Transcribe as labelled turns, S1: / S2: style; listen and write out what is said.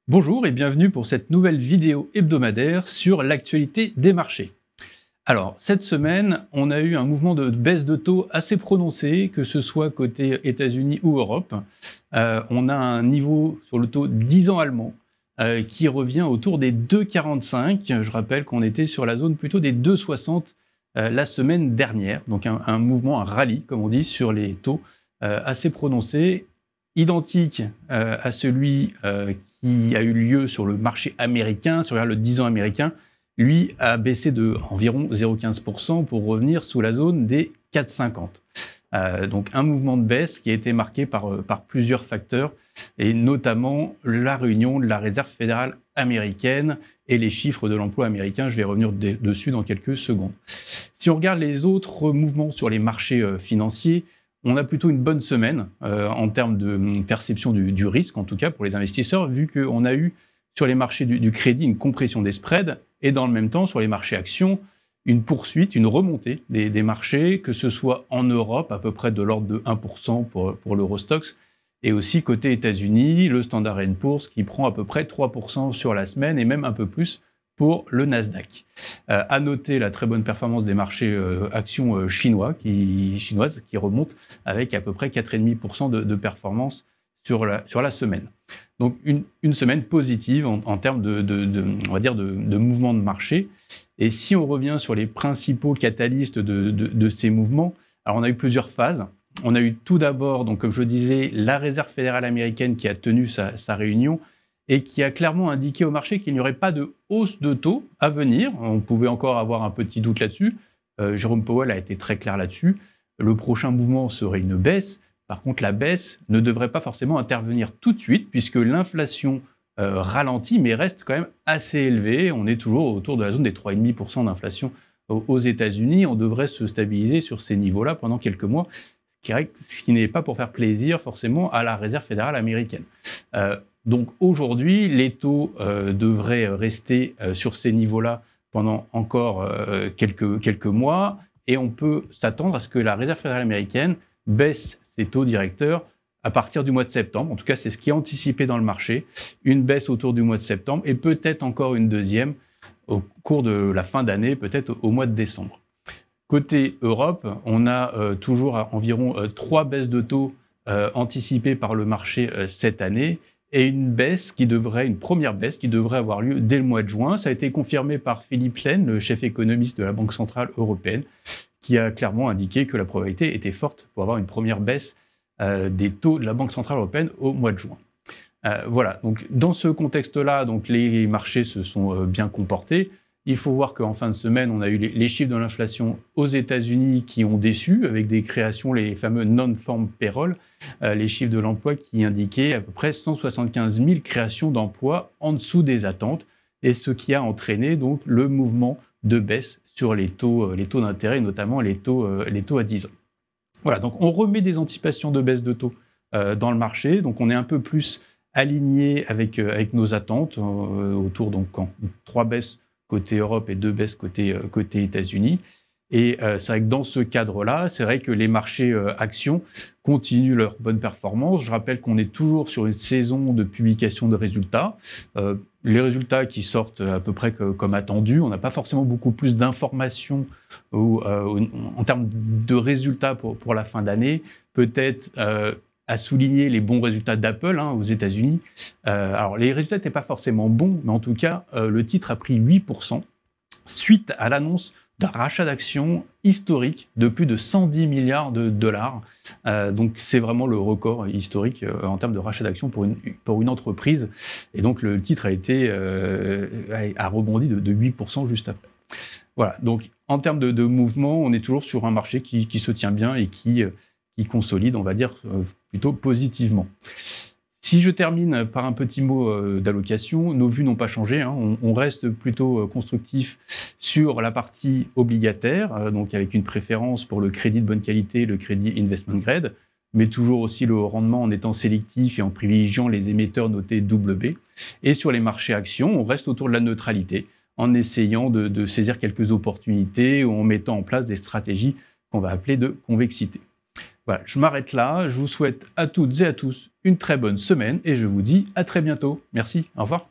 S1: Bonjour et bienvenue pour cette nouvelle vidéo hebdomadaire sur l'actualité des marchés. Alors, cette semaine, on a eu un mouvement de baisse de taux assez prononcé, que ce soit côté États-Unis ou Europe. On a un niveau sur le taux 10 ans allemand qui revient autour des 2,45. Je rappelle qu'on était sur la zone plutôt des 2,60 la semaine dernière. Donc un mouvement, un rallye, comme on dit, sur les taux assez prononcé, identique à celui qui a eu lieu sur le marché américain. Si on regarde le 10 ans américain, lui a baissé de environ 0,15% pour revenir sous la zone des 4,50. Donc un mouvement de baisse qui a été marqué par plusieurs facteurs, et notamment la réunion de la Réserve fédérale américaine et les chiffres de l'emploi américain. Je vais revenir dessus dans quelques secondes. Si on regarde les autres mouvements sur les marchés financiers, on a plutôt une bonne semaine en termes de perception du risque, en tout cas pour les investisseurs, vu qu'on a eu sur les marchés du crédit une compression des spreads et dans le même temps sur les marchés actions une poursuite, une remontée des marchés, que ce soit en Europe à peu près de l'ordre de 1% pour l'Eurostoxx, et aussi côté États-Unis, le Standard & Poor's qui prend à peu près 3% sur la semaine et même un peu plus pour le Nasdaq. À noter la très bonne performance des marchés actions chinoises qui remontent avec à peu près 4,5% de performance sur la semaine. Donc une semaine positive en termes on va dire de mouvement de marché. Et si on revient sur les principaux catalystes de ces mouvements, alors on a eu plusieurs phases. On a eu tout d'abord, donc comme je disais, la Réserve fédérale américaine qui a tenu sa réunion et qui a clairement indiqué au marché qu'il n'y aurait pas de hausse de taux à venir. On pouvait encore avoir un petit doute là-dessus. Jérôme Powell a été très clair là-dessus. Le prochain mouvement serait une baisse. Par contre, la baisse ne devrait pas forcément intervenir tout de suite, puisque l'inflation ralentit, mais reste quand même assez élevée. On est toujours autour de la zone des 3,5% d'inflation aux États-Unis. On devrait se stabiliser sur ces niveaux-là pendant quelques mois, ce qui n'est pas pour faire plaisir forcément à la Réserve fédérale américaine. Donc aujourd'hui, les taux devraient rester sur ces niveaux-là pendant encore quelques mois, et on peut s'attendre à ce que la Réserve fédérale américaine baisse ses taux directeurs à partir du mois de septembre. En tout cas, c'est ce qui est anticipé dans le marché. Une baisse autour du mois de septembre et peut-être encore une deuxième au cours de la fin d'année, peut-être au mois de décembre. Côté Europe, on a toujours environ 3 baisses de taux anticipées par le marché cette année, et une première baisse qui devrait avoir lieu dès le mois de juin. Ça a été confirmé par Philippe Lane, le chef économiste de la Banque centrale européenne, qui a clairement indiqué que la probabilité était forte pour avoir une première baisse des taux de la Banque centrale européenne au mois de juin. Voilà, donc dans ce contexte-là, donc les marchés se sont bien comportés. Il faut voir qu'en fin de semaine, on a eu les chiffres de l'inflation aux États-Unis qui ont déçu, avec des créations, les fameux non-farm payroll, les chiffres de l'emploi qui indiquaient à peu près 175 000 créations d'emplois en dessous des attentes, et ce qui a entraîné donc le mouvement de baisse sur les taux d'intérêt, notamment les taux à 10 ans. Voilà, donc on remet des anticipations de baisse de taux dans le marché, donc on est un peu plus aligné avec nos attentes, autour donc 3 baisses côté Europe et 2 baisses côté États-Unis. Et c'est vrai que dans ce cadre-là, c'est vrai que les marchés actions continuent leur bonne performance. Je rappelle qu'on est toujours sur une saison de publication de résultats. Les résultats qui sortent à peu près comme attendu. On n'a pas forcément beaucoup plus d'informations en termes de résultats pour la fin d'année. Peut-être à souligner les bons résultats d'Apple aux États-Unis. Alors, les résultats n'étaient pas forcément bons, mais en tout cas, le titre a pris 8% suite à l'annonce d'un rachat d'actions historique de plus de 110 milliards de dollars. Donc, c'est vraiment le record historique en termes de rachat d'actions pour une entreprise. Et donc, le titre a rebondi de 8% juste après. Voilà, donc en termes de mouvement, on est toujours sur un marché qui se tient bien et qui consolide, on va dire, plutôt positivement. Si je termine par un petit mot d'allocation, nos vues n'ont pas changé. On reste plutôt constructif sur la partie obligataire, donc avec une préférence pour le crédit de bonne qualité, le crédit investment grade, mais toujours aussi le haut rendement en étant sélectif et en privilégiant les émetteurs notés BB. Et sur les marchés actions, on reste autour de la neutralité, en essayant de saisir quelques opportunités ou en mettant en place des stratégies qu'on va appeler de convexité. Voilà, je m'arrête là, je vous souhaite à toutes et à tous une très bonne semaine et je vous dis à très bientôt. Merci, au revoir.